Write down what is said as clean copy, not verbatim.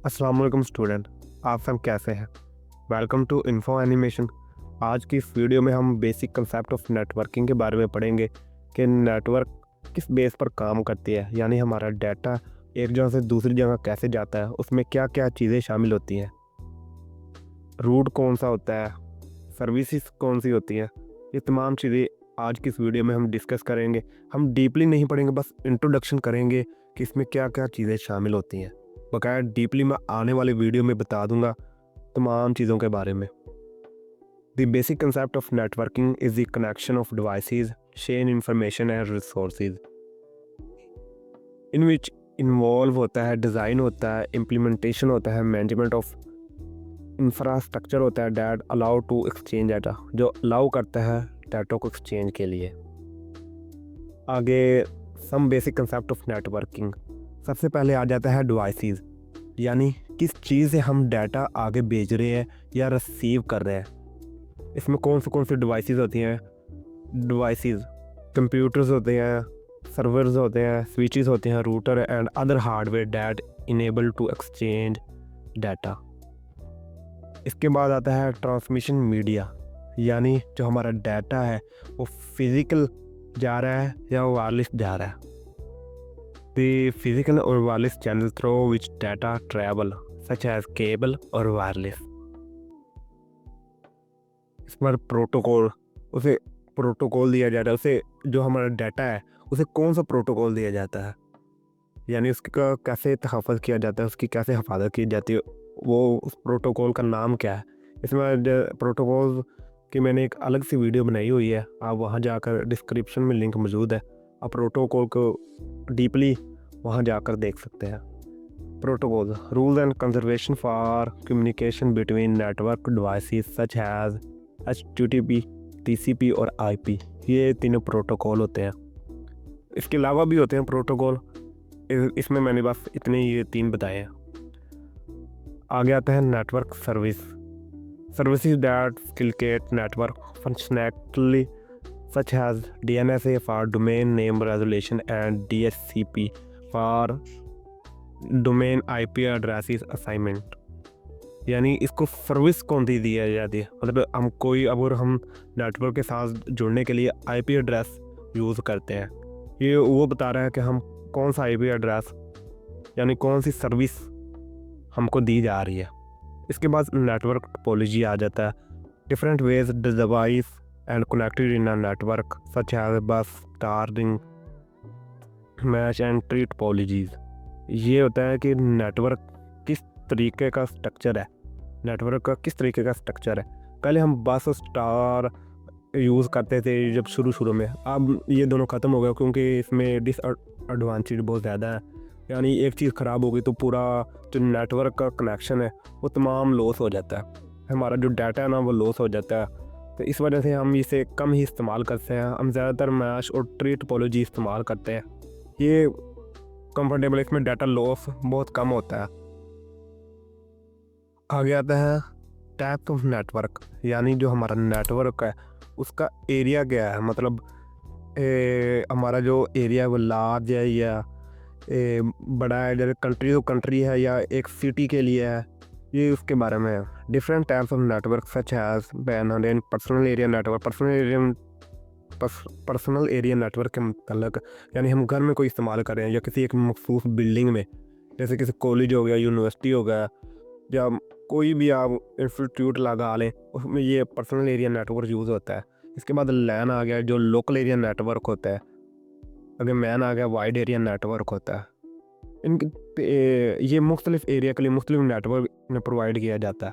अस्सलाम वालेकुम स्टूडेंट, आप सब कैसे हैं? Welcome to Info Animation. आज की इस वीडियो में हम बेसिक कंसेप्ट ऑफ नेटवर्किंग के बारे में पढ़ेंगे कि नेटवर्क किस बेस पर काम करती है, यानी हमारा डाटा एक जगह से दूसरी जगह कैसे जाता है, उसमें क्या क्या चीज़ें शामिल होती हैं, रूट कौन सा होता है, सर्विसेज कौन सी होती हैं। ये तमाम चीज़ें आज की इस वीडियो में हम डिस्कस करेंगे। हम डीपली नहीं पढ़ेंगे, बस इंट्रोडक्शन करेंगे कि इसमें क्या क्या चीज़ें शामिल होती हैं। बकाया डीपली मैं आने वाली वीडियो में बता दूंगा तमाम चीज़ों के बारे में। The basic concept of networking is the connection of devices, share information and resources, in which involve होता है डिज़ाइन, होता है इम्प्लीमेंटेशन, होता है मैनेजमेंट ऑफ इंफ्रास्ट्रक्चर, होता है that allow to exchange data, जो अलाउ करता है डाटा को एक्सचेंज के लिए। आगे some basic concept of networking. सबसे पहले आ जाता है डिवाइसेस, यानी किस चीज़ से हम डाटा आगे भेज रहे हैं या रिसीव कर रहे हैं। इसमें कौन सी डिवाइसेस होती हैं? डिवाइसेस कंप्यूटर्स होते हैं, सर्वर्स होते हैं, स्विचेस होते हैं, router and other hardware that enable to exchange data. इसके बाद आता है ट्रांसमिशन मीडिया, यानी जो हमारा डाटा है वो फिज़िकल जा रहा है या वायरलेस जा रहा है। द फिज़िकल और wireless channel through which data travel such as cable और वायरलेस। इस पर प्रोटोकॉल, उसे प्रोटोकॉल दिया जाता है। उसे जो हमारा डाटा है उसे कौन सा प्रोटोकॉल दिया जाता है, यानी उसका कैसे तहफ़्फ़ुज़ किया जाता है, उसकी कैसे हिफाजत की जाती है, वो उस प्रोटोकॉल का नाम क्या है। इसमें प्रोटोकॉल की मैंने एक अलग सी वीडियो बनाई हुई है, आप वहाँ जाकर डिस्क्रिप्शन में लिंक मौजूद है, आप प्रोटोकॉल को डीपली वहाँ जाकर देख सकते हैं। Protocol rules and conservation for communication between network devices such has HTTP, TCP और IP। ये तीनों प्रोटोकॉल होते हैं। इसके अलावा भी होते हैं प्रोटोकॉल, इसमें मैंने बस इतने ये 3 बताए हैं। आगे आता है network services that facilitate network functionality such as DNSA for domain name resolution and DHCP for domain IP addresses assignment। यानी इसको सर्विस कौन सी दी जाती है, मतलब हम कोई अगर हम नेटवर्क के साथ जुड़ने के लिए IP एड्रेस यूज़ करते हैं, ये वो बता रहा है कि हम कौन सा IP एड्रेस यानी कौन सी सर्विस हमको दी जा रही है। इसके बाद नेटवर्क टोपोलॉजी आ जाता है, different ways the device and connected in a network such as bus, star ring, mesh and tree topologies. ये होता है कि नेटवर्क किस तरीके का स्ट्रक्चर है, नेटवर्क का किस तरीके का स्ट्रक्चर है। पहले हम बस और स्टार यूज़ करते थे जब शुरू में, अब ये दोनों ख़त्म हो गया क्योंकि इसमें डिसएडवांटेज बहुत ज़्यादा है। यानी एक चीज़ ख़राब हो गई तो पूरा जो नेटवर्क का कनेक्शन है वो तमाम लॉस हो जाता है, हमारा जो डाटा है ना वो लॉस हो जाता है। तो इस वजह से हम इसे कम ही इस्तेमाल करते हैं, हम ज़्यादातर मैश और ट्री टोपोलॉजी इस्तेमाल करते हैं। ये कंफर्टेबल, इसमें डाटा लॉस बहुत कम होता है। आगे आता है टाइप ऑफ नेटवर्क, यानी जो हमारा नेटवर्क है उसका एरिया क्या है, मतलब हमारा जो एरिया है वो लार्ज है या बड़ा है, जैसे कंट्री तो कंट्री है या एक सिटी के लिए है, ये उसके बारे में है। Different types of network such has ban personal area network. Personal area network के मतलब यानी हम घर में कोई इस्तेमाल कर रहे हैं या किसी एक मखसूस बिल्डिंग में, जैसे किसी कॉलेज हो गया, यूनिवर्सिटी हो गया, या कोई भी आप इंस्टीट्यूट लगा लें, उसमें ये पर्सनल एरिया नेटवर्क यूज़ होता है। इसके बाद लैन आ गया जो लोकल एरिया नेटवर्क होता है। अगर मैन आ गया वाइड एरिया नेटवर्क होता है। इनके ये मुख्तलिफ एरिया के लिए मुख्तलिफ नेटवर्क में प्रोवाइड किया जाता है।